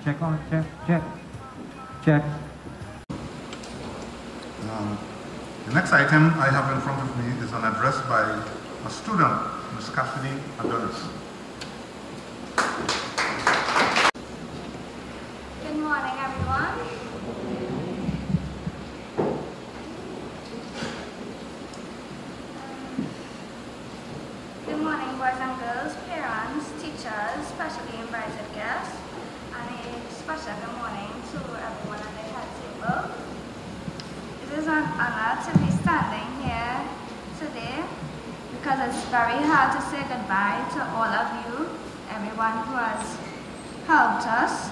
check on, check, check, check. The next item I have in front of me is an address by a student, Ms. Cassidy, Adonis. Good morning, everyone. Good morning, boys and girls, parents, teachers, especially invited guests, and a special good morning to everyone at the head table. It is an honor to be standing here today because it's very hard to say goodbye to all of you, everyone who has helped us.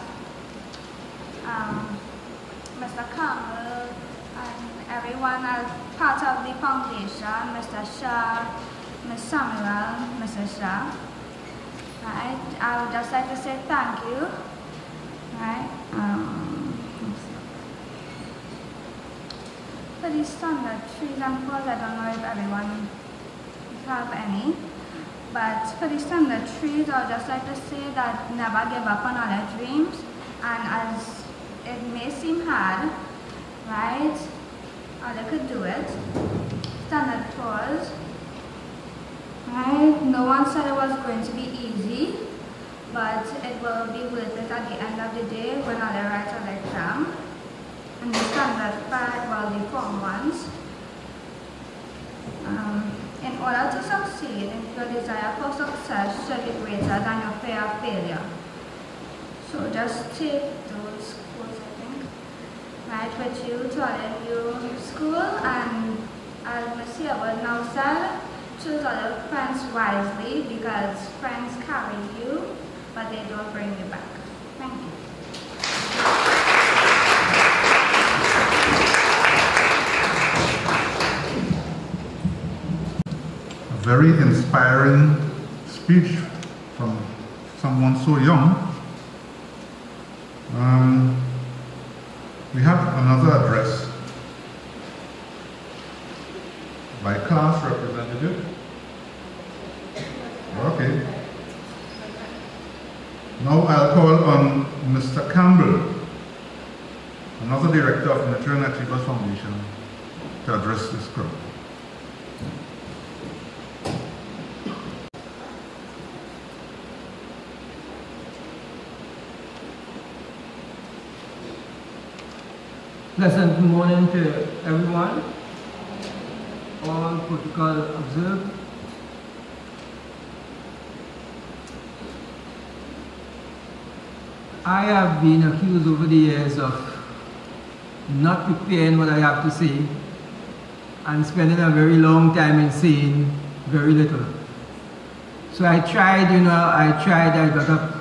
Mr. Campbell and everyone as part of the foundation, Mr. Shah, Ms. Samuel, Mrs. Shah. Right? I would just like to say thank you. Right? For these standard trees and poles, I don't know if everyone have any, but for the standard trees, I would just like to say that never give up on all your dreams, and as it may seem hard, right? Or they could do it. Standard poles, right? No one said it was going to be easy, but it will be worth it at the end of the day when all they write on the exam. And the standard 5, well, the form ones. In order to succeed, your desire for success should be greater than your fear of failure. So just take those quotes, I think, right, with you to all of you school, and as Ms. Howard now said, choose all your friends wisely because friends carry you, but they don't bring you back. Thank you. A very inspiring speech from someone so young. We have another address by class representative. Okay. Now I'll call on Mr. Campbell, another director of Maternity Bus Foundation, to address this group. Pleasant good morning to everyone. All protocol observed. I have been accused over the years of not preparing what I have to say and spending a very long time in saying very little. So I tried, I got up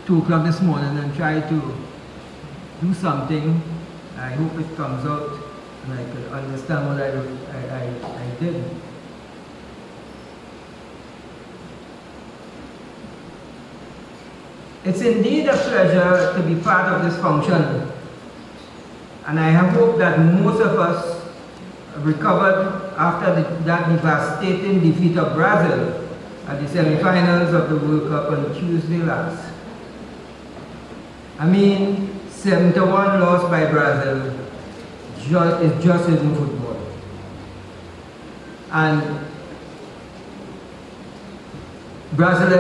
2 o'clock this morning and tried to do something. I hope it comes out and I can understand what I did. It's indeed a pleasure to be part of this function, and I have hoped that most of us recovered after that devastating defeat of Brazil at the semi-finals of the World Cup on Tuesday last. I mean, 7-1 loss by Brazil is just isn't football. And Brazil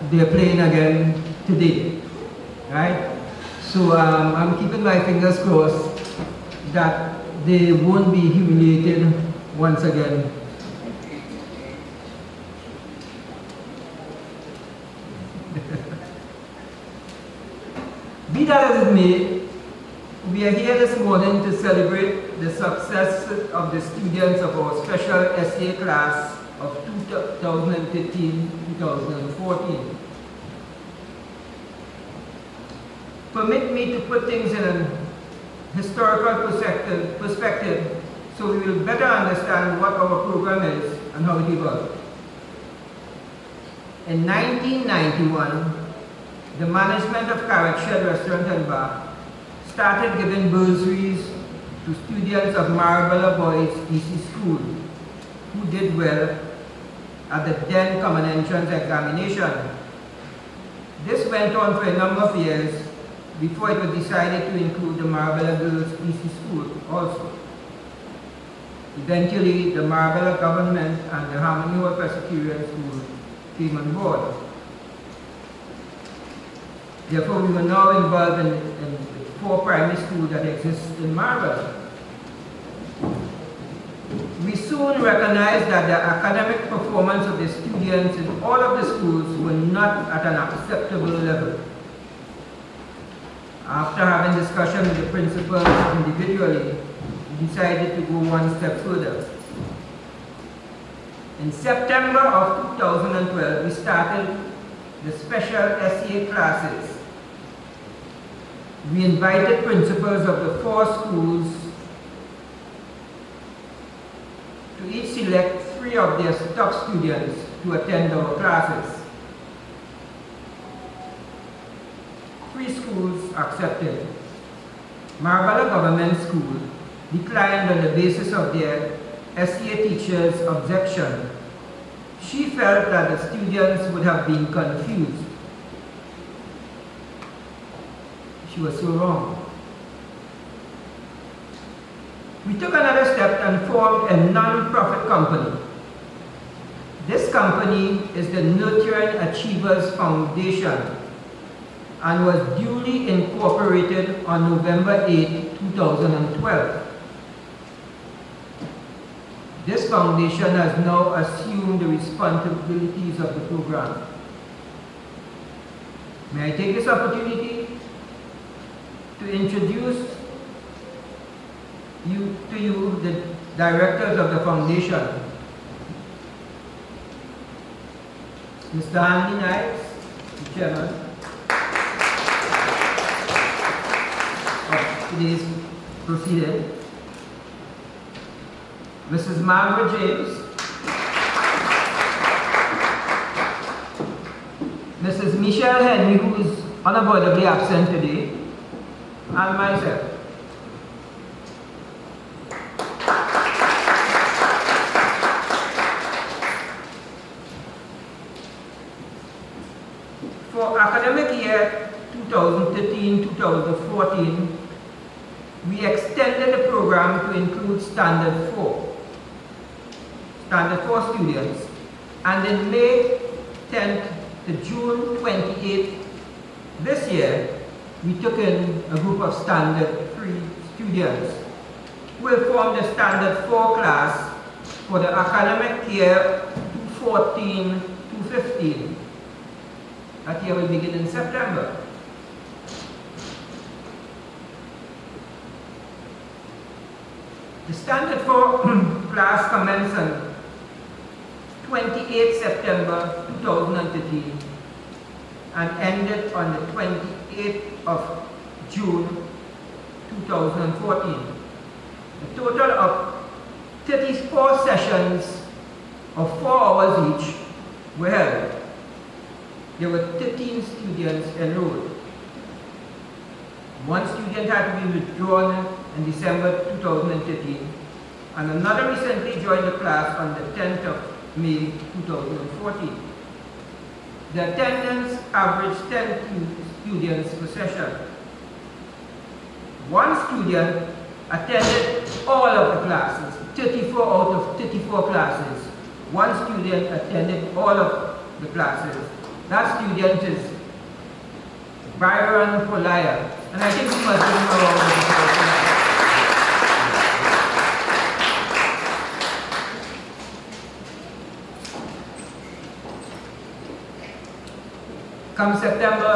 they're playing again today, right? So I'm keeping my fingers crossed that they won't be humiliated once again. Be that as it may, we are here this morning to celebrate the success of the students of our special S.E.A. class of 2013-2014. Permit me to put things in a historical perspective so we will better understand what our program is and how it evolved. In 1991, the management of Carrot Shed Restaurant and Bar started giving bursaries to students of Marabella Boys EC School who did well at the then common entrance examination. This went on for a number of years before it was decided to include the Marabella Girls PC School also. Eventually, the Marabella government and the Harmony Hall Presbyterian School came on board. Therefore, we were now involved in the 4 primary schools that exist in Marabella. We soon recognized that the academic performance of the students in all of the schools were not at an acceptable level. After having discussion with the principals individually, we decided to go one step further. In September of 2012, we started the special S.E.A. classes. We invited principals of the 4 schools to each select 3 of their top students to attend our classes. 3 schools accepted. Marabella Government School declined on the basis of their S.E.A. teacher's objection. She felt that the students would have been confused. She was so wrong. We took another step and formed a non-profit company. This company is the Nurturing Achievers Foundation and was duly incorporated on November 8, 2012. This foundation has now assumed the responsibilities of the program. May I take this opportunity to introduce to you the directors of the foundation. Mr. Andy Knights, the chairman of today's proceeding. Mrs. Margaret James, Mrs. Michelle Henry, who is unavoidably absent today, and myself. For academic year 2013-2014, we extended the program to include Standard 4 students, and in May 10th to June 28th this year, we took in a group of Standard 3 students who will form the Standard 4 class for the academic year 2014-2015. That year will begin in September. The Standard 4 class commenced on 28 September 2013 and ended on the 28th of June 2014. A total of 34 sessions of 4 hours each were held. There were 13 students enrolled. 1 student had to be withdrawn in December 2013, and another recently joined the class on the 10th of May 2014. The attendance averaged 10 students per session. 1 student attended all of the classes, 34 out of 34 classes. 1 student attended all of the classes. That student is Byron Polaya, and I think we must give him a round of applause. Come September,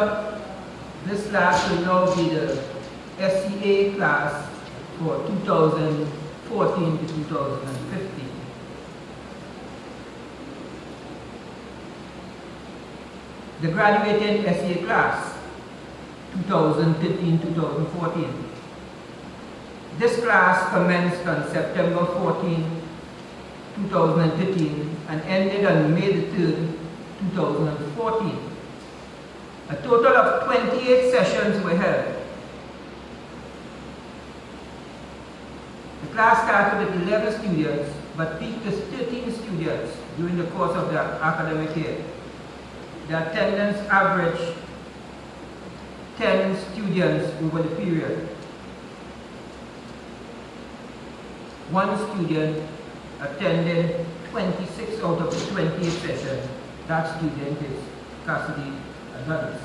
this class will now be the S.E.A. class for 2014 to 2015. The graduating S.E.A. class, 2013-2014. This class commenced on September 14, 2013 and ended on May the 3rd, 2014. A total of 28 sessions were held. The class started with 11 students but peaked as 13 students during the course of the academic year. The attendance averaged 10 students over the period. One student attended 26 out of the 28 sessions. That student is Cassidy Adonis.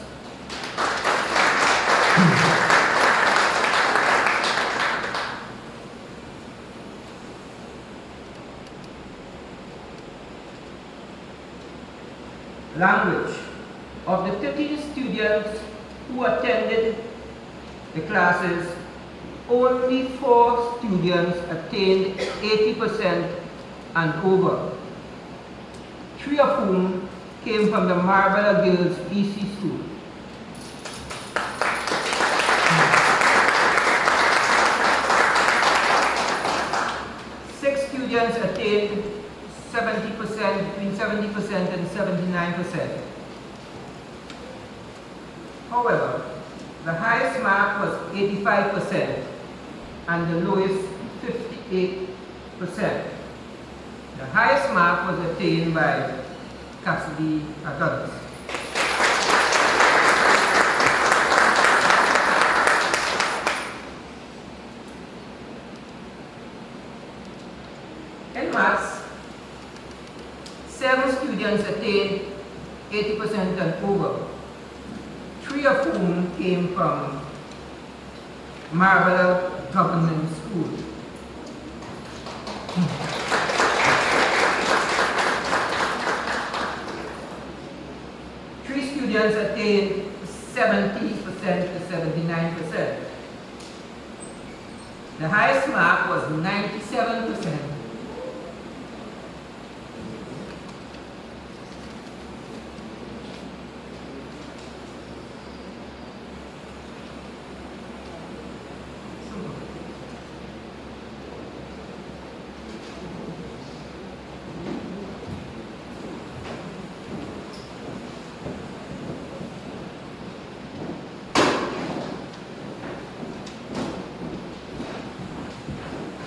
Language. Of the 13 students who attended the classes, only 4 students attained 80% and over, 3 of whom came from the Marabella Girls EC School. Six students attained 70%, between 70% and 79%. However, the highest mark was 85% and the lowest 58%. The highest mark was attained by Cassidy Adonis. In maths, 7 students attained 80% and over, 3 of whom came from Marabella Government School. Students attained 70% to 79%. The highest mark was 97%.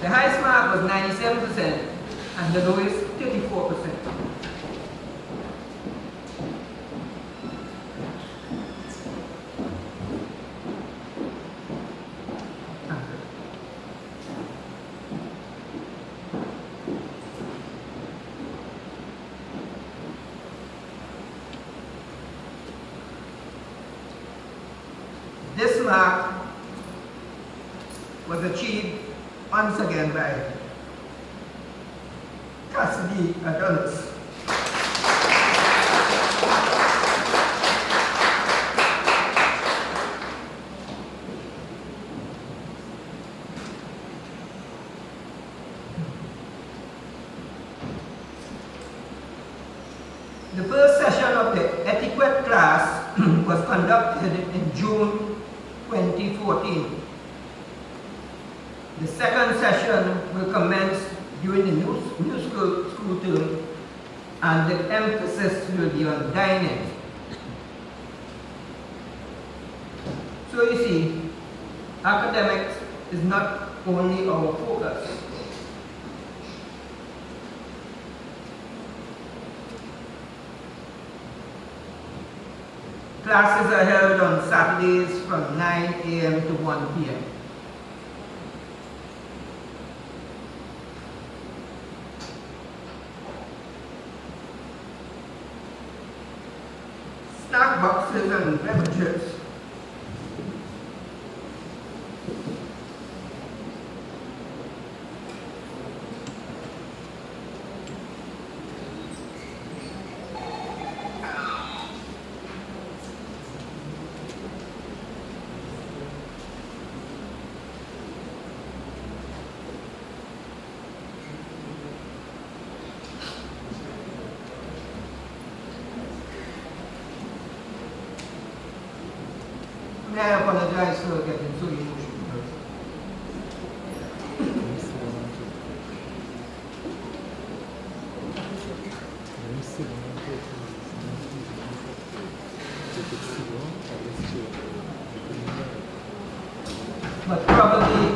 The highest mark was 97% and the lowest 34%. This mark was achieved once again by Cassidy Adonis. The first session of the etiquette class was conducted in June 2014. The second session will commence during the new school term, and the emphasis will be on dining. So you see, academics is not only our focus. Classes are held on Saturdays from 9 a.m. to 1 p.m. Snack boxes and beverages. I apologize for getting so emotional. But probably,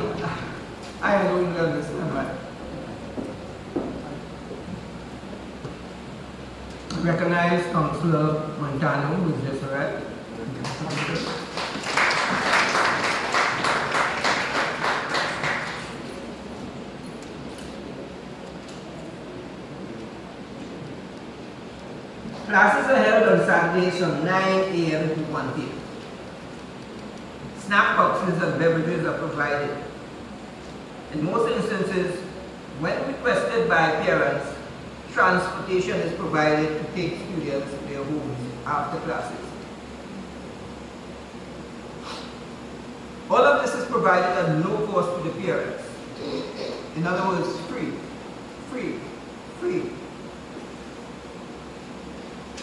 I don't understand why. Recognize Councillor Montano, who is just arrived. Classes are held on Saturdays from 9 a.m. to 1 p.m. Snack boxes and beverages are provided. In most instances, when requested by parents, transportation is provided to take students to their homes after classes. All of this is provided at no cost to the parents. In other words, free.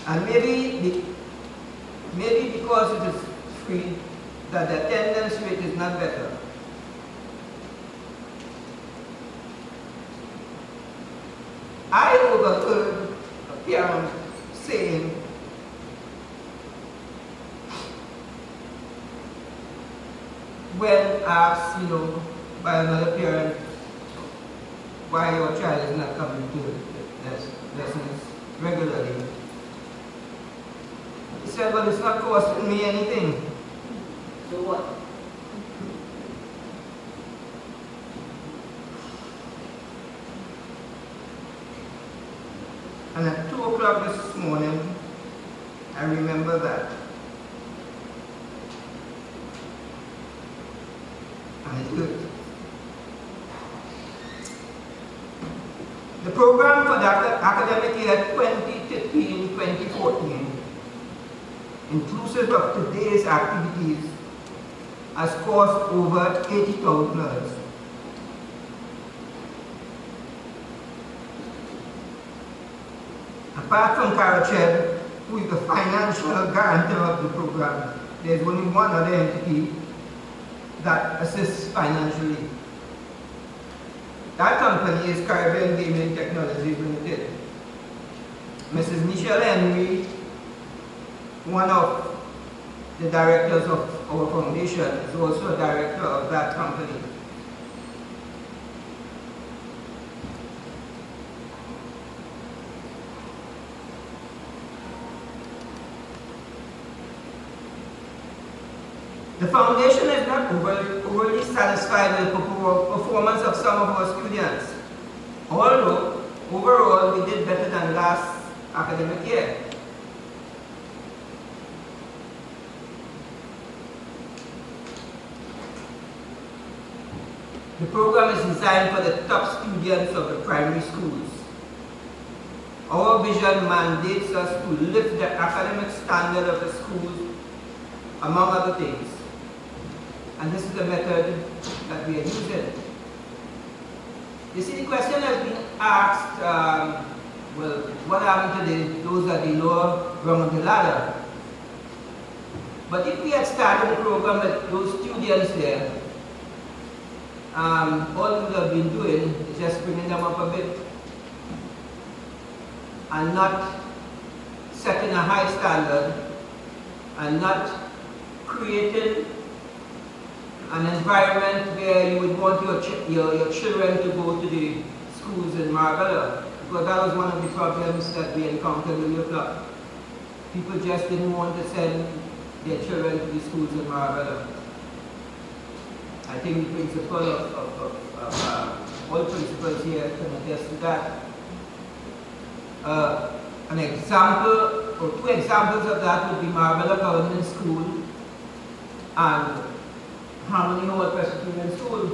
And maybe because it is free, that the attendance rate is not better. I overheard a parent saying, when asked, by another parent, why your child is not coming to lessons regularly. He said, well, it's not costing me anything. So what? And at 2 o'clock this morning, I remember that. And it hurt. The program for the academic year 2013-2014, inclusive of today's activities, has cost over $80,000. Apart from Karached, who is the financial guarantor of the program, there is only one other entity that assists financially. That company is Caribbean Gaming Technologies Limited. Mrs. Michelle Henry, one of the directors of our foundation, is also a director of that company. The foundation is not overly satisfied with the performance of some of our students, although overall we did better than last academic year. The program is designed for the top students of the primary schools. Our vision mandates us to lift the academic standard of the schools, among other things. And this is the method that we are using. You see, the question has been asked, well, what happened to those at the lower rung of the ladder? But if we had started the program with those students there, all we would have been doing is just bringing them up a bit and not setting a high standard and not creating an environment where you would want your children to go to the schools in Marabella, because that was one of the problems that we encountered in the club. People just didn't want to send their children to the schools in Marabella. I think the principal of all principals here can attest to that. An example, or two examples of that would be Marabella Government School and Harmony Hall Presbyterian School.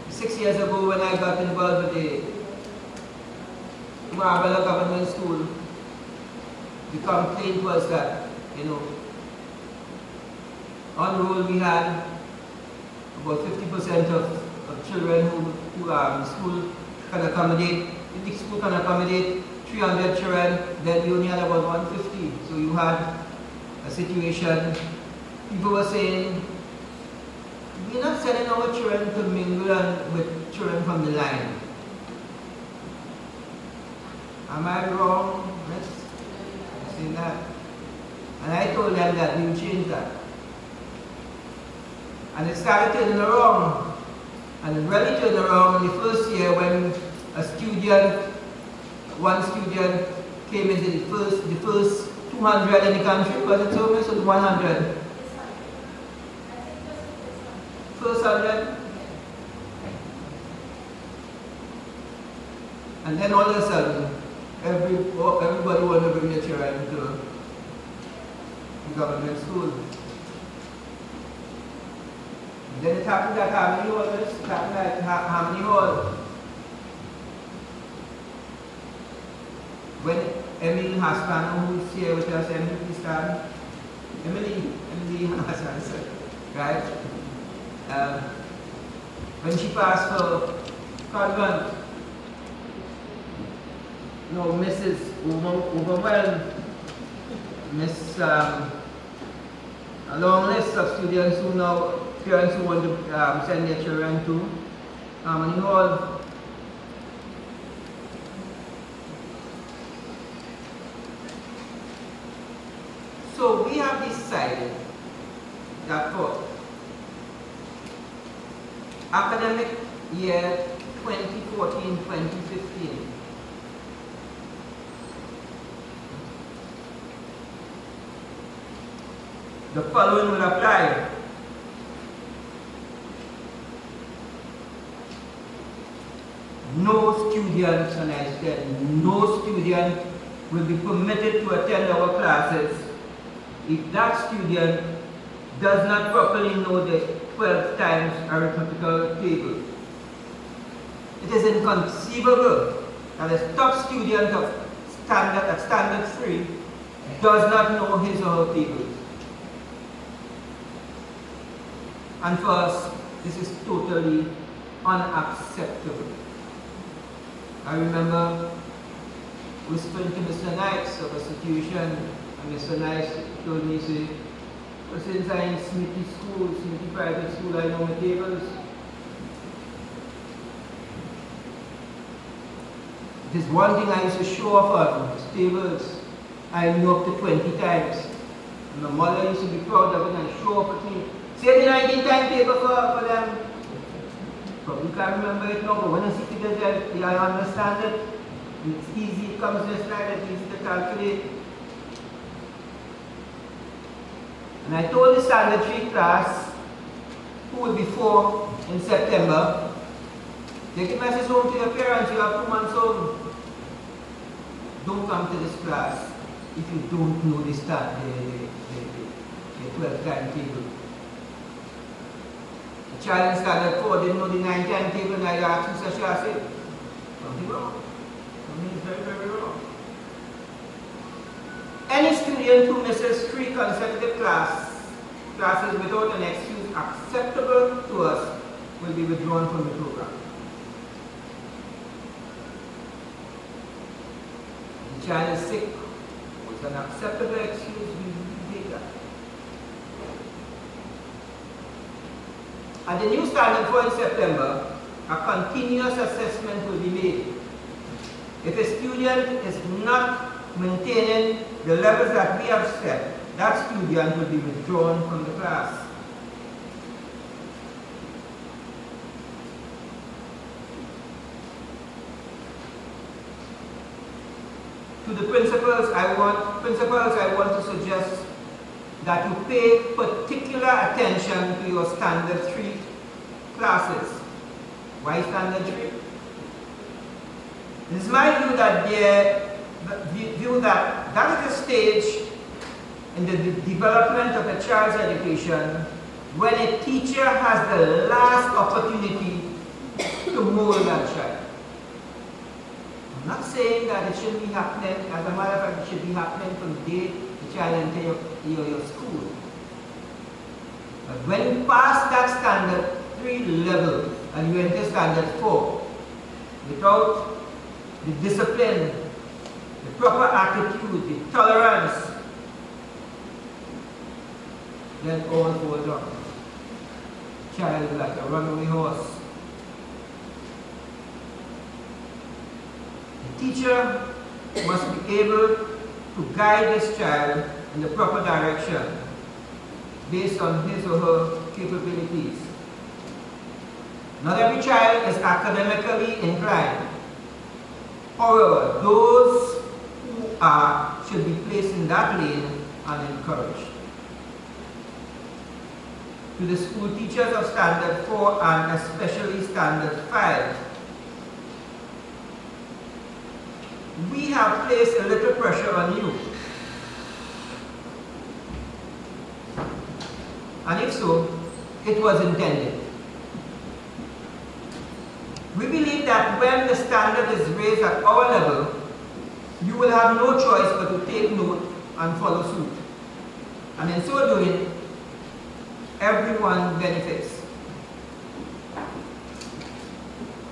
Six years ago when I got involved with the Marabella Government School, the complaint was that, on roll we had about 50% of children who the school can accommodate. If the school can accommodate 300 children, then we only had about 150. So you had a situation, people were saying, we're not sending our children to mingle with children from the line. Am I wrong? Yes. I say that. And I told them that we would change that. And it started turning around. And it really turned around in the first year when one student came into the first 200 in the country. Was it so much? Or 100? First 100? And then all of a sudden, everybody want to bring their children to the government school. And then it happened at Harmony Hall. It happened at Harmony Hall. When Emily Haspan, who is here with us, Emily, please stand. Emily Haspan, right? When she passed for convent, you know, Mrs. overwhelmed, a long list of students who now, parents who want to send their children to Harmony Hall. So we have decided that for academic year 2014-2015, the following will apply. No student, and I said no student, will be permitted to attend our classes if that student does not properly know the 12 times arithmetical table. It is inconceivable that a top student of standard 3 does not know his or her tables. And for us, this is totally unacceptable. I remember whispering to Mr. Knights of a situation, and Mr. Knights told me, say, well, since I'm in Smithy private school, I know my tables. It is one thing I used to show off on, is tables. I knew up to 20 times. And my mother used to be proud of it and show up with me. Say the 19-time paper for them. Probably can't remember it now, but when I see figures there, I understand it. And it's easy, it comes just like that, it's easy to calculate. And I told the standard 3 class, who will be 4 in September, take a message home to your parents, you have 2 months old. Don't come to this class if you don't know the 12-time table. The child in standard 4 didn't know the 9-time table, and I asked Mr. Shah, said, something wrong. Something is very, very wrong. Any student who misses 3 consecutive classes without an excuse acceptable to us will be withdrawn from the program. The child is sick. It's an acceptable excuse, we take that. At the new standard 4 in September, a continuous assessment will be made. If a student is not maintaining the levels that we have set, that student will be withdrawn from the class. To the principals, I want to suggest that you pay particular attention to your standard 3 classes. Why standard 3? It is my view that that is a stage in the development of a child's education when a teacher has the last opportunity to mold that child. I'm not saying that it shouldn't be happening. As a matter of fact, it should be happening from the day the child enters your school. But when you pass that standard 3 level and you enter standard 4, without the discipline, the proper attitude, the tolerance, then all falls off. Child is like a runaway horse. The teacher must be able to guide this child in the proper direction based on his or her capabilities. Not every child is academically inclined. However, those who are should be placed in that lane and encouraged. To the school teachers of Standard 4 and especially Standard 5, we have placed a little pressure on you? And if so, it was intended. We believe that when the standard is raised at our level, you will have no choice but to take note and follow suit. And in so doing, everyone benefits.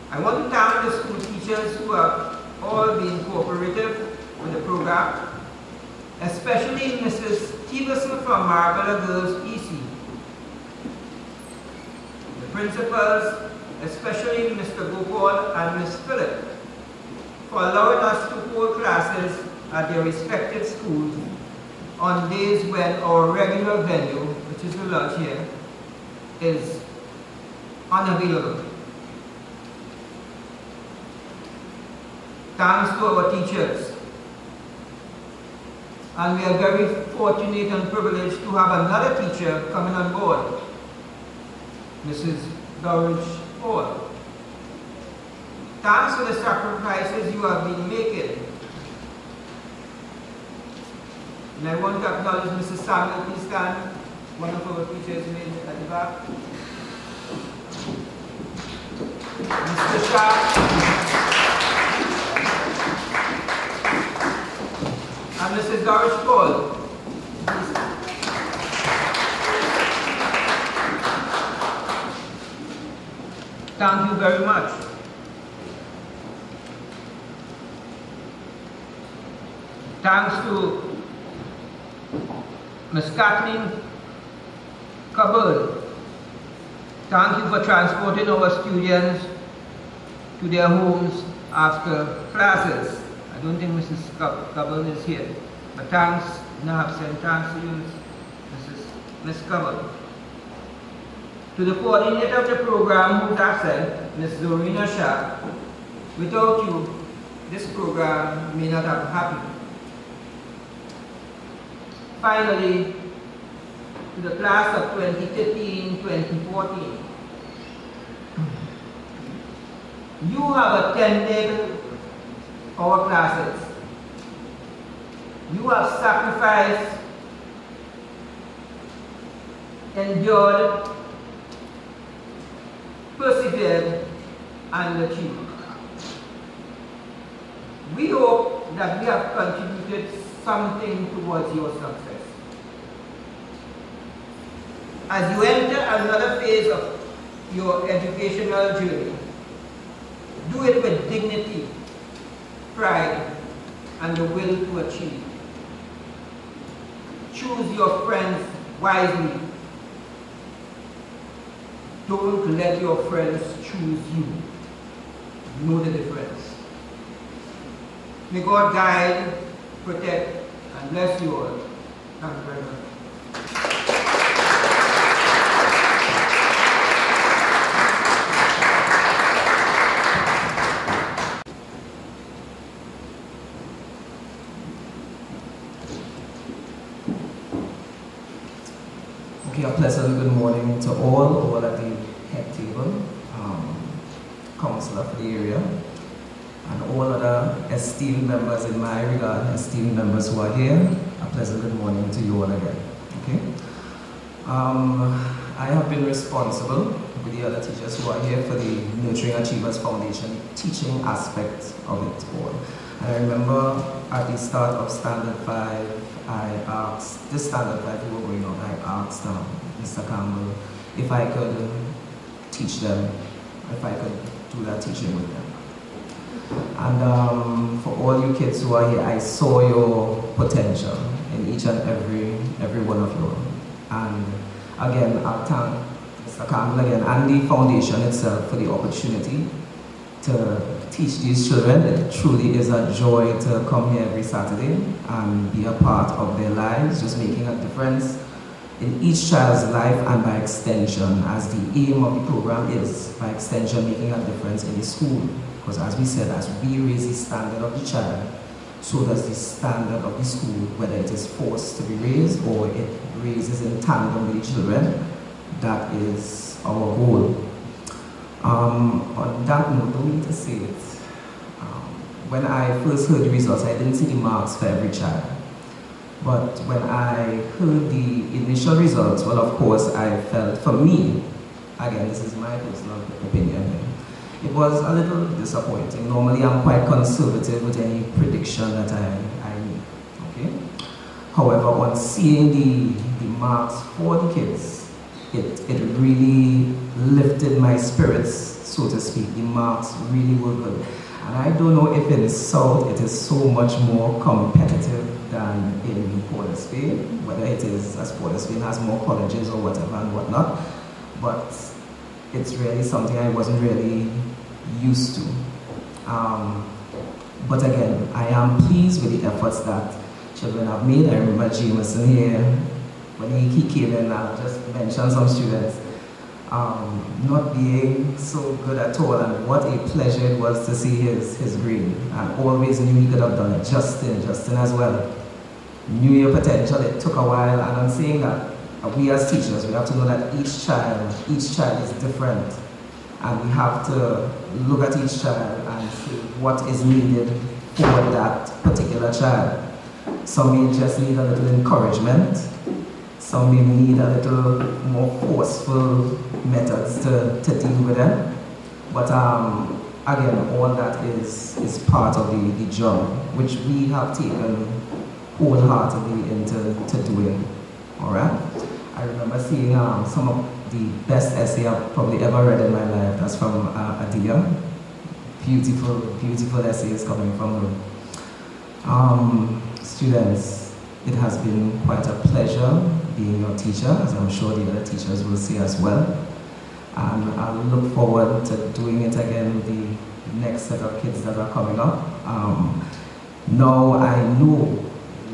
I want to thank the school teachers who have all been cooperative with the program, especially Mrs. Stevenson from Marabella Girls EC. The principals, especially Mr. Gopal and Ms. Phillip, for allowing us to hold classes at their respective schools on days when our regular venue, which is the lodge here, is unavailable. Thanks to our teachers. And we are very fortunate and privileged to have another teacher coming on board, Mrs. Dorridge Hall. Thanks for the sacrifices you have been making. And I want to acknowledge Mrs. Samuel, please stand, one of our teachers at the back. Mr. Shah. And Mrs. Dorridge Hall. Thank you very much. Thanks to Ms. Kathleen Cupboard. Thank you for transporting our students to their homes after classes. I don't think Mrs. Cupboard is here, but thanks, thanks to you, Ms. Cupboard. To the coordinator of the program who's absent, Ms. Zorina Shah. Without you, this program may not have happened. Finally, to the class of 2013-2014. You have attended our classes. You have sacrificed, endured, persevered, and achieved. We hope that we have contributed something towards your success. As you enter another phase of your educational journey, do it with dignity, pride, and the will to achieve. Choose your friends wisely. Don't let your friends choose you. Know the difference. May God guide, protect, and bless you all. Thank you very much. Okay, a pleasant good morning to all at the head table, councillor for the area, and all other esteemed members in my regard, esteemed members who are here. A pleasant good morning to you all again. Okay. I have been responsible with the other teachers who are here for the Nurturing Achievers Foundation teaching aspect of it all. And I remember at the start of Standard 5, I asked, this Standard 5 we were going on, I asked Mr. Campbell if I could teach them, if I could do that teaching with them. And for all you kids who are here, I saw your potential in each and every one of you. And again, I'll thank Mr. Campbell again and the foundation itself for the opportunity to teach these children. It truly is a joy to come here every Saturday and be a part of their lives, just making a difference in each child's life, and by extension, as the aim of the program is, by extension, making a difference in the school. Because as we said, as we raise the standard of the child, so does the standard of the school, whether it is forced to be raised or it raises in tandem with the children. That is our goal. On that note, don't need to say it. when I first heard the results, I didn't see the marks for every child. But when I heard the initial results, well, of course, I felt, for me, again, this is my personal opinion, it was a little disappointing. Normally, I'm quite conservative with any prediction that I make, okay? However, on seeing the marks for the kids, it really lifted my spirits, so to speak. The marks really were good. And I don't know if in South it is so much more competitive than in Port of Spain, whether it is as Port of Spain has more colleges or whatever and whatnot, but it's really something I wasn't really used to. But again, I am pleased with the efforts that children have made. I remember Jameson here, when he came in, I'll just mention some students not being so good at all, and what a pleasure it was to see his grade. I always knew he could have done it. Justin as well. Knew your potential. It took a while, and I'm saying that we as teachers, we have to know that each child is different, and we have to look at each child and see what is needed for that particular child. Some may just need a little encouragement. Some may need a little more forceful methods to deal with them. But again, all that is part of the job, which we have taken wholeheartedly into doing. All right? I remember seeing some of the best essay I've probably ever read in my life. That's from Ariel. Beautiful, beautiful essays coming from her. Students, it has been quite a pleasure being your teacher, as I'm sure the other teachers will say as well. And I look forward to doing it again with the next set of kids that are coming up. Now I know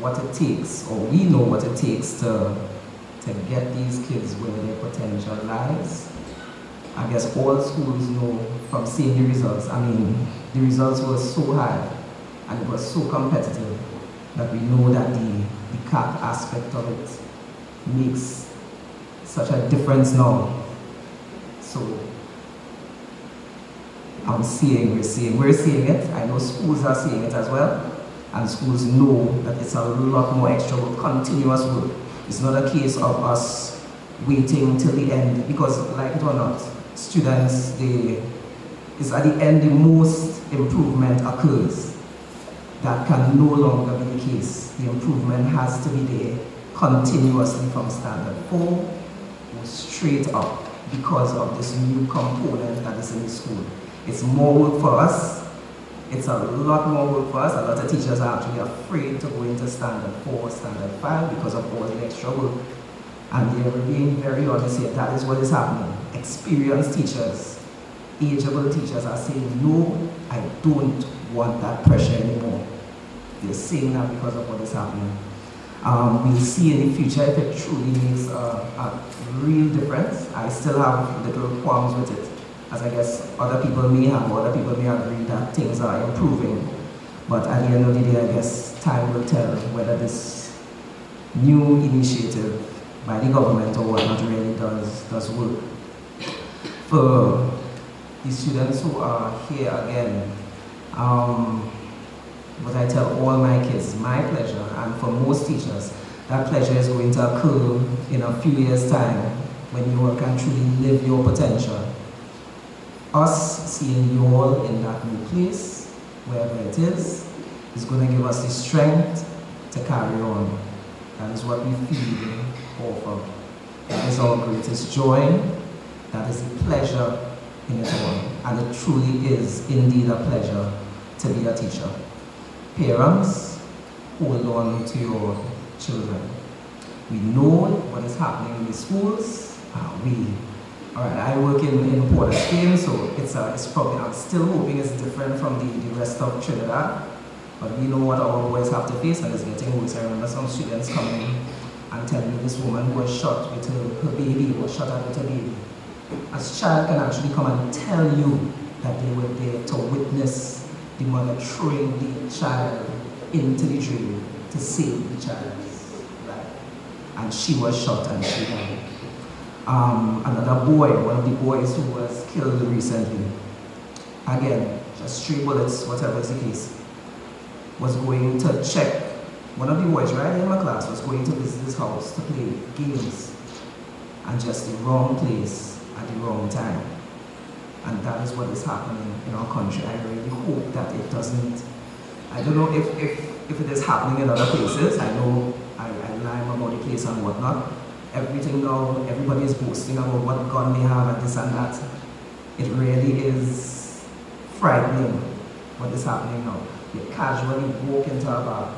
what it takes, or we know what it takes to get these kids where their potential lies. I guess all schools know from seeing the results. I mean, the results were so high and it was so competitive that we know that the CAP aspect of it makes such a difference now. So we're seeing it. I know schools are seeing it as well, and schools know that it's a lot more extra work, continuous work. It's not a case of us waiting till the end, because like it or not, students, it's at the end the most improvement occurs. That can no longer be the case. The improvement has to be there continuously from standard 4 or straight up, because of this new component that is in the school. It's more work for us. It's a lot more work for us. A lot of teachers are actually afraid to go into standard 4, standard 5 because of all the extra work. And they're being very honest here, that is what is happening. Experienced teachers, ageable teachers are saying, no, I don't want that pressure anymore. They're saying that because of what is happening. We'll see in the future if it truly makes a real difference. I still have little qualms with it, as I guess other people may have, or other people may agree that things are improving. But at the end of the day, I guess time will tell whether this new initiative by the government or whatnot really does work. For the students who are here again, what I tell all my kids, my pleasure, and for most teachers, that pleasure is going to occur in a few years' time when you all can truly live your potential. Us seeing you all in that new place, wherever it is going to give us the strength to carry on. That is what we feel off of. That is our greatest joy. That is the pleasure in it all. And it truly is indeed a pleasure to be a teacher. Parents, hold on to your children. We know what is happening in the schools. Alright, I work in Port of Spain, so it's probably, I'm still hoping it's different from the rest of Trinidad. But we know what our boys have to face, and it's getting worse. I remember some students coming and telling me this woman who was shot with her baby, was shot at with her baby. A child can actually come and tell you that they were there to witness the mother throwing the child into the drain to save the child's life. And she was shot and she died. Another boy, one of the boys who was killed recently, again, just 3 bullets, whatever is the case, was going to check. One of the boys right in my class was going to visit his house to play games, and just the wrong place at the wrong time. And that is what is happening in our country. I really hope that it doesn't. I don't know if it is happening in other places. I know I lie about the place and whatnot. Everything now, everybody is boasting about what gun they have and this and that. It really is frightening what is happening now. You casually walk into a bar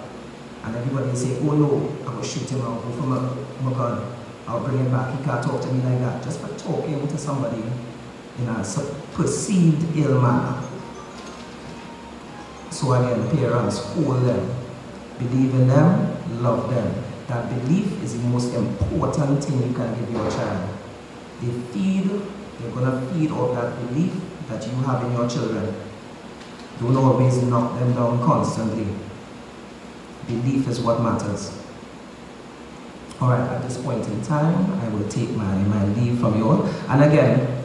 and everybody say, oh no, I'm going to shoot him, I'll go for my gun, I'll bring him back, he can't talk to me like that. Just for talking to somebody in a perceived ill manner. So again, parents, hold them, believe in them, love them. That belief is the most important thing you can give your child. They're going to feed off that belief that you have in your children. Don't always knock them down constantly. Belief is what matters. Alright, at this point in time, I will take my leave from you all. And again,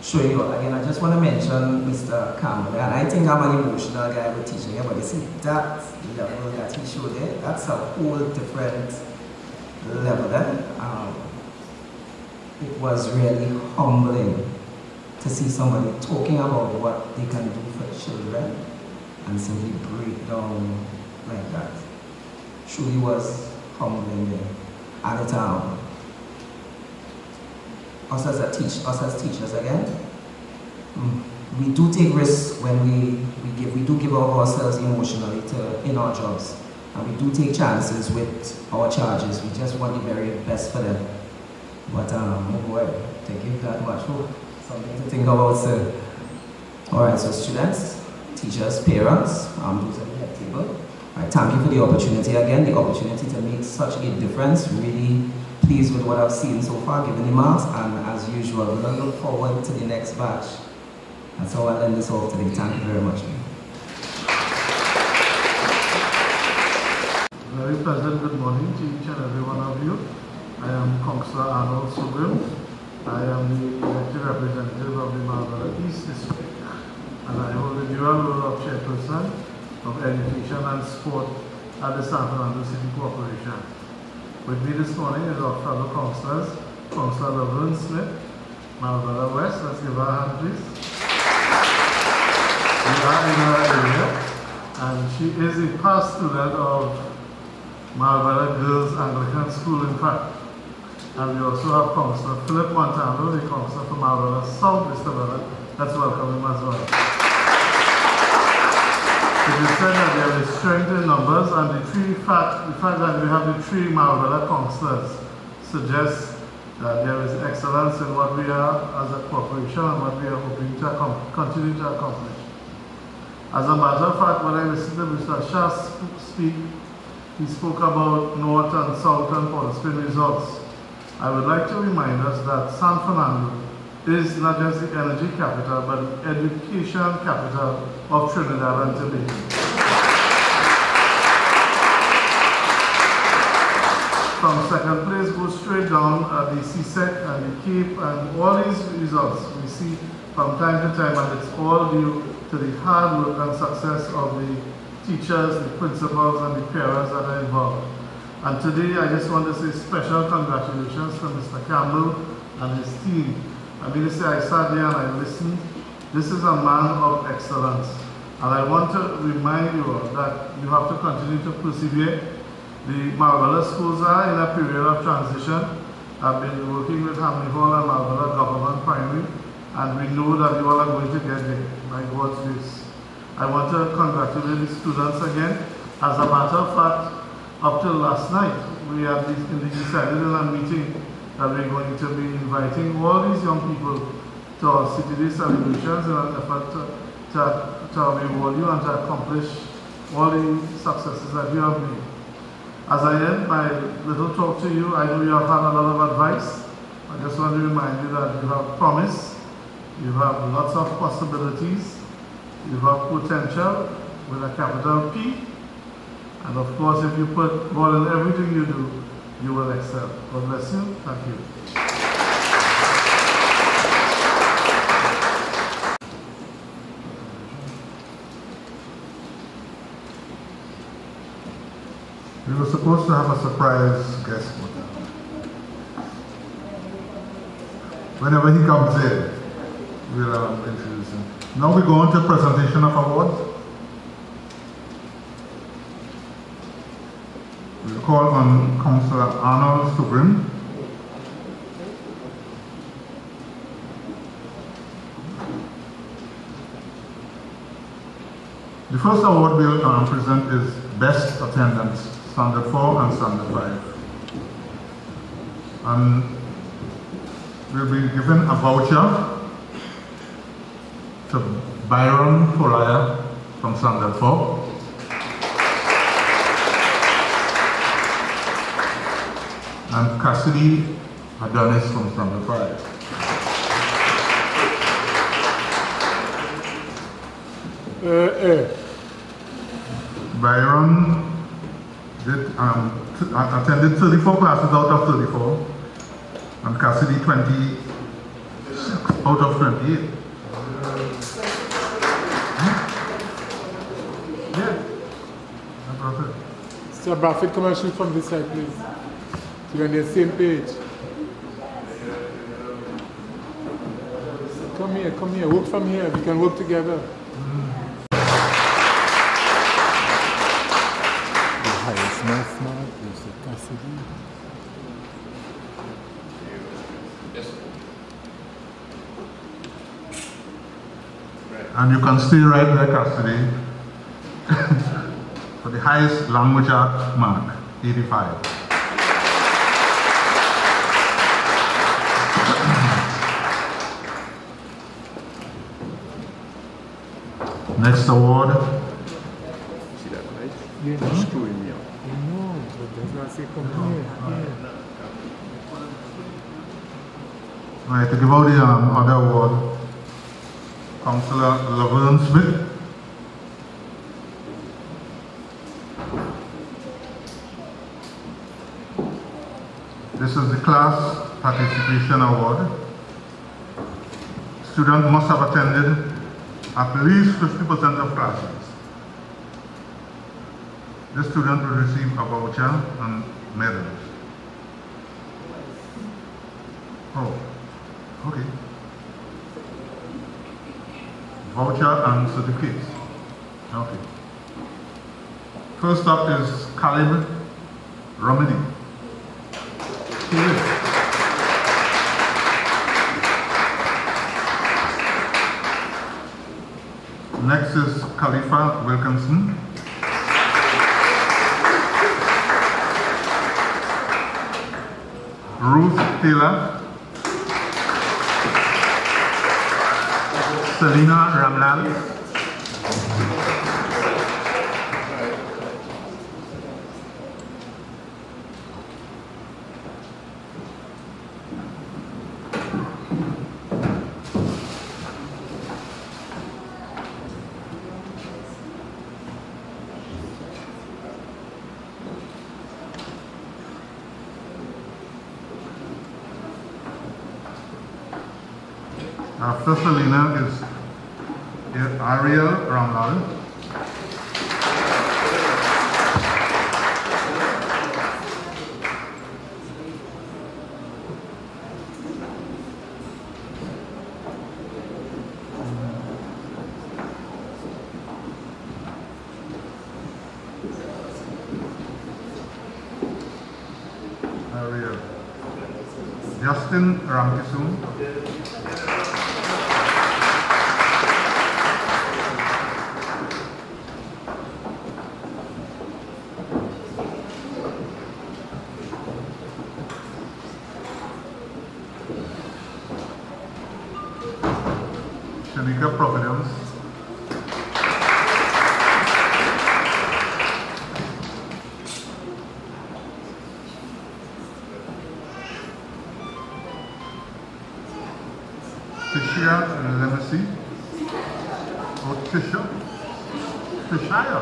I just want to mention Mr. Campbell. And I think I'm an emotional guy with teaching here, but you see, that level that he showed there, that's a whole different level there. It was really humbling to see somebody talking about what they can do for children and simply break down like that. Truly was humbling there. And it us as teachers again, we do take risks when we do give of ourselves emotionally in our jobs, and we do take chances with our charges. We just want the very best for them. But oh boy, to give that much, something to think about, sir. Alright, so students, teachers, parents, those at the head table, I thank you for the opportunity again, the opportunity to make such a difference. Really pleased with what I've seen so far, given the marks, and as usual, we're going to look forward to the next batch. And so I'll end this off today. Thank you very much. Very pleasant good morning to each and every one of you. I am Councillor Arnold Subrim. I am the elected representative of the Marabella East District, and I hold the dual role of chairperson of Education and Sport at the San Fernando City Corporation. With me this morning is our fellow councillors, Councillor Laverne Smith, Marabella West. Let's give her a hand, please. We are in her area, and she is a past student of Marabella Girls Anglican School, in fact. And we also have Councillor Philip Montano, the councillor from Marabella South, Mr. Bella. Let's welcome him as well. It is said that there is strength in numbers, and the fact that we have the 3 Marabella councillors suggests that there is excellence in what we are as a corporation and what we are hoping to continue to accomplish. As a matter of fact, when I listened to Mr. Shah speak, he spoke about North and South and Polispin results. I would like to remind us that San Fernando is not just the energy capital, but the education capital of Trinidad and Tobago. From second place, go straight down the CSEC and the Cape, and all these results we see from time to time, and it's all due to the hard work and success of the teachers, the principals, and the parents that are involved. And today, I just want to say special congratulations to Mr. Campbell and his team. I mean, I sat there and I listened. This is a man of excellence. And I want to remind you that you have to continue to persevere. The Marabella schools are in a period of transition. I've been working with Hamley Hall and Marabella Government Primary, and we know that you all are going to get there, by God's grace. I want to congratulate the students again. As a matter of fact, up till last night, we had decided in a meeting that we're going to be inviting all these young people to our City Day celebrations in an effort to reward you and to accomplish all the successes that you have made. As I end my little talk to you, I know you have had a lot of advice. I just want to remind you that you have promise, you have lots of possibilities, you have potential with a capital P, and of course, if you put God in everything you do, you will excel. God bless you. Thank you. We were supposed to have a surprise guest. Whenever he comes in, we'll introduce him. Now we go on to presentation of awards. We'll call on Councillor Arnold to bring. The first award we'll present is Best Attendance, Standard 4 and Standard 5. And we'll be given a voucher to Byron Ferreira from Standard 4. And Cassidy Adonis from Standard 5. Byron did, attended 34 classes out of 34, and Cassidy 26 out of 28. Yeah. Mr. Bradford, commercial from this side, please. So you're on the same page. Come here, work from here. We can work together. Smart, Mr. Cassidy. Yes. And you can stay right there, Cassidy, for the highest language art mark, 85. Next award. See that, right? You're not screwing me up. No, but that's why I say come here. Right, to give out the other award, Councillor Laverne Smith. This is the Class Participation Award. Student must have attended at least 50% of classes. This student will receive a voucher and medals. Oh, okay. Voucher and certificates. Okay. First up is Caleb Romedy. Next is Khalifa Wilkinson. Ruth Taylor. Selena Ramlal. After Selena is Ariel Ramlal. Ariel. Justin Ramkisum. Providence. Tisha Lemesi. Oh, Tisha. Tishaya.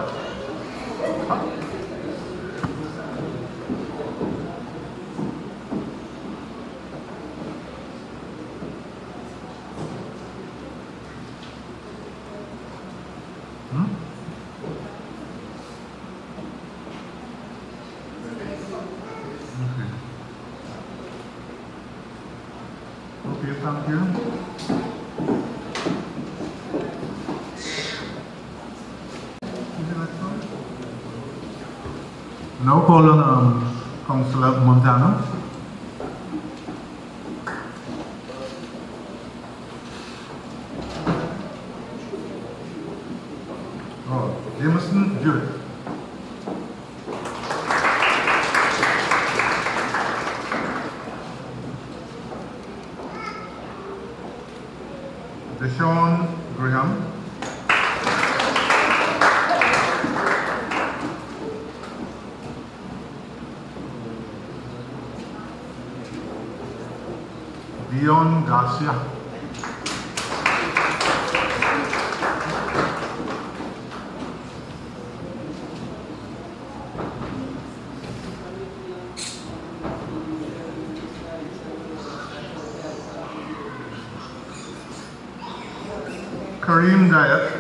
Huh? Thank you. Now call on Councillor Montano. Oh, Jameson, Jeweth. Deshaun Graham. Dion Garcia. Kareem Diet.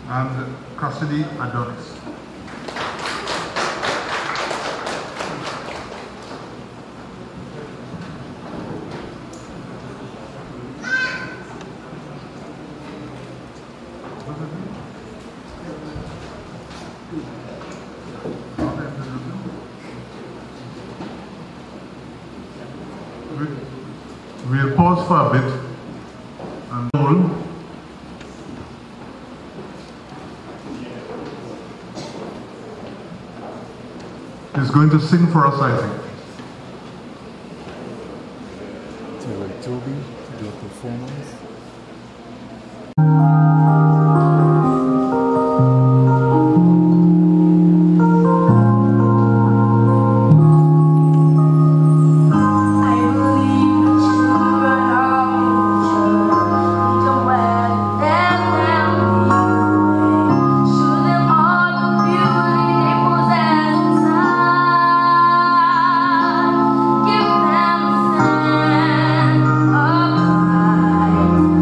And Cassidy Adonis. We'll pause for a bit and hold. He's going to sing for us, I think. Tell Toby to do a performance. Give them a sense of pride.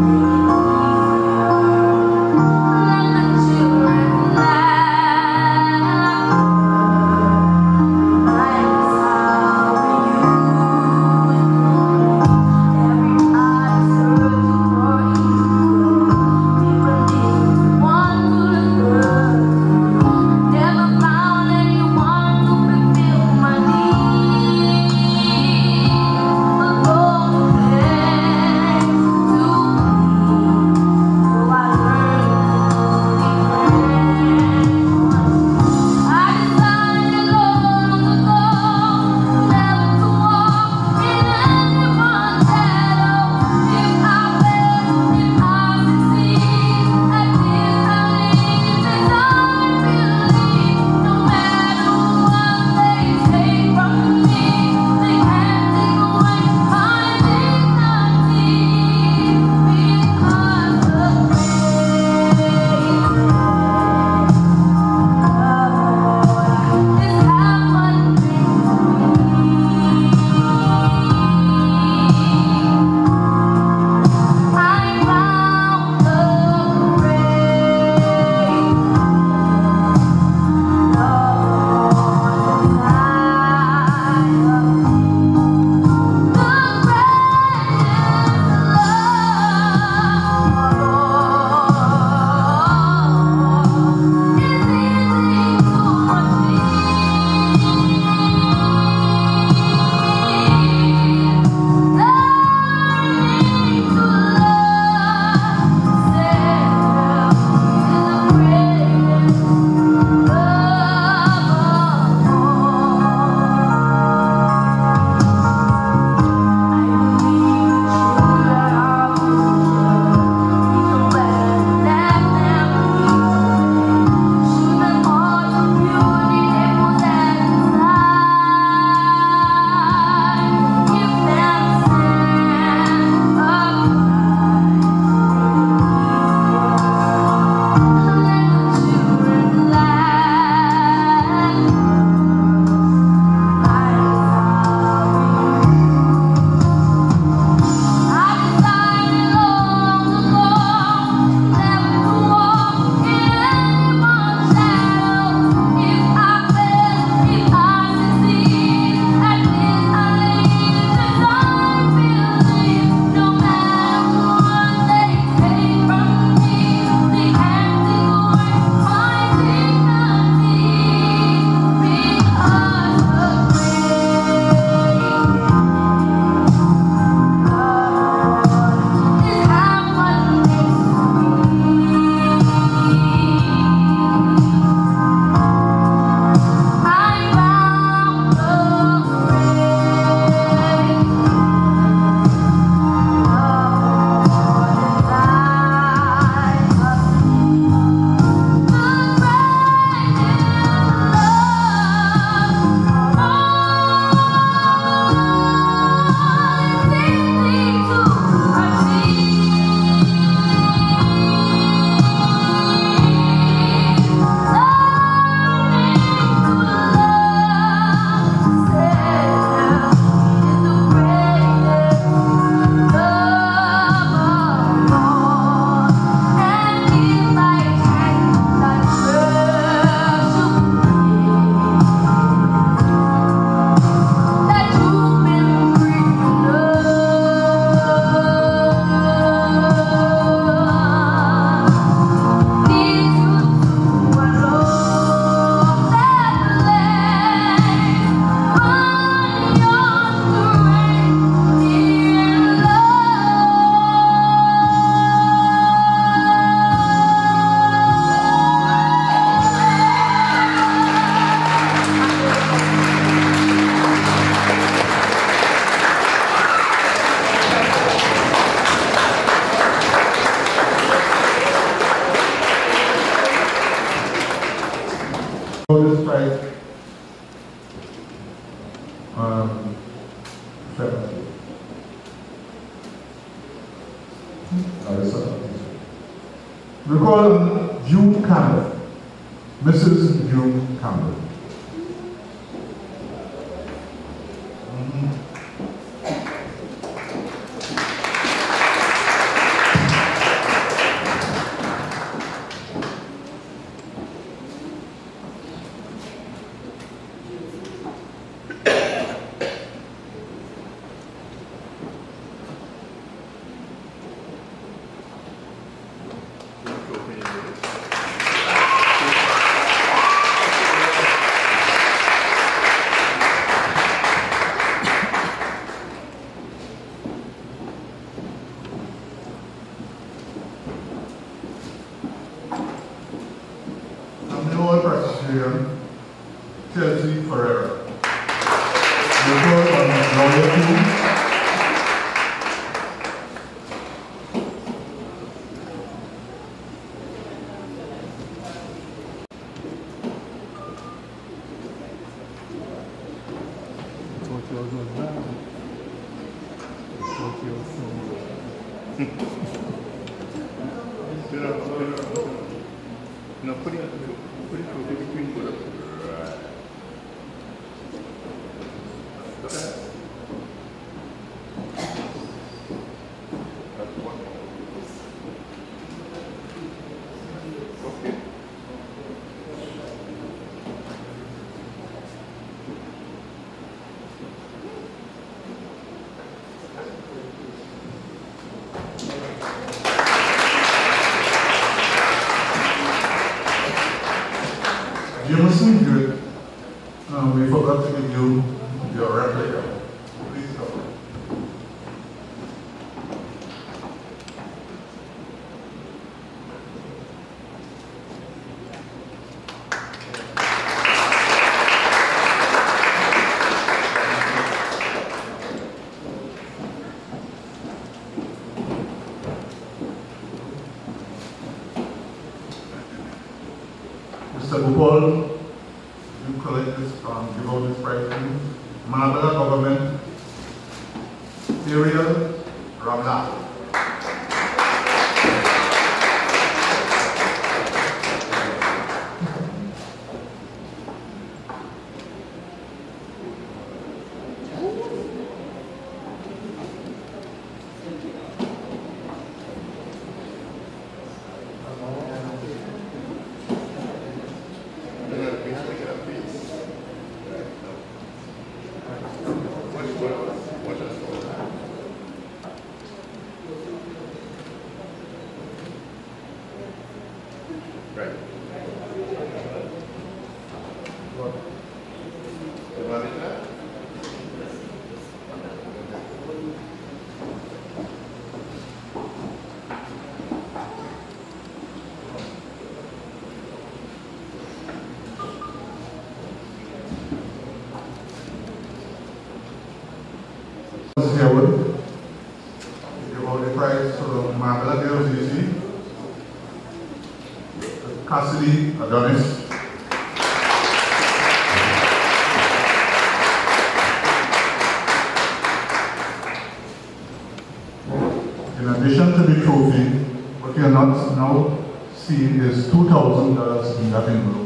this prize, we call on June Campbell, Mrs. June Campbell. Presbyterian, Ferreira. Report on loyalty. No, put it between good. Right. That's one. Okay. Jameson, Jeweth, we forgot to give you your replica. Please come. Mr. Gopal, you collect this, give out this prize to you. Marabella government, Ariel, Ramlal. Jeweth, give out the prize to Marabella girls, you see. Cassidy, Adonis. In addition to the trophy, what you are not now seeing is $2,000 in that envelope.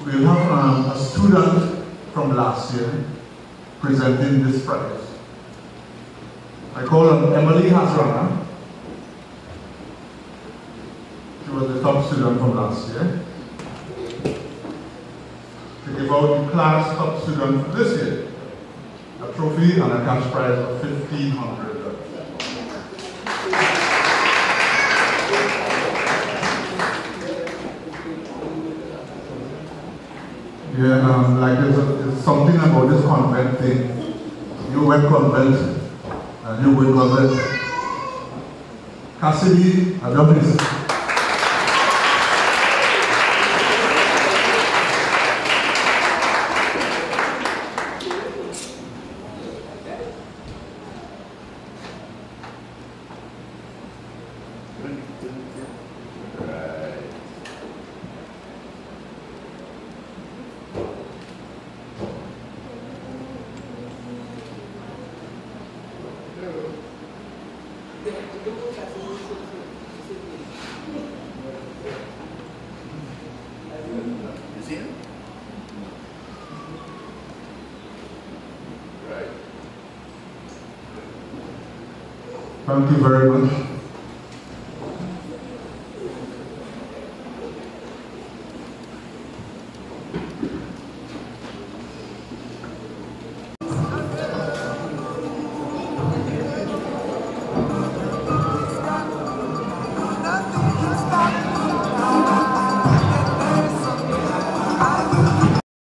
We'll have a student from last year presenting this prize. I call on Emily Hazrana. She was the top student from last year. To give out the class top student for this year a trophy and a cash prize of $1,500. Yeah, like there's something about this convent thing. You went convent, and you went convent. Cassidy, Adonis. Thank you very much.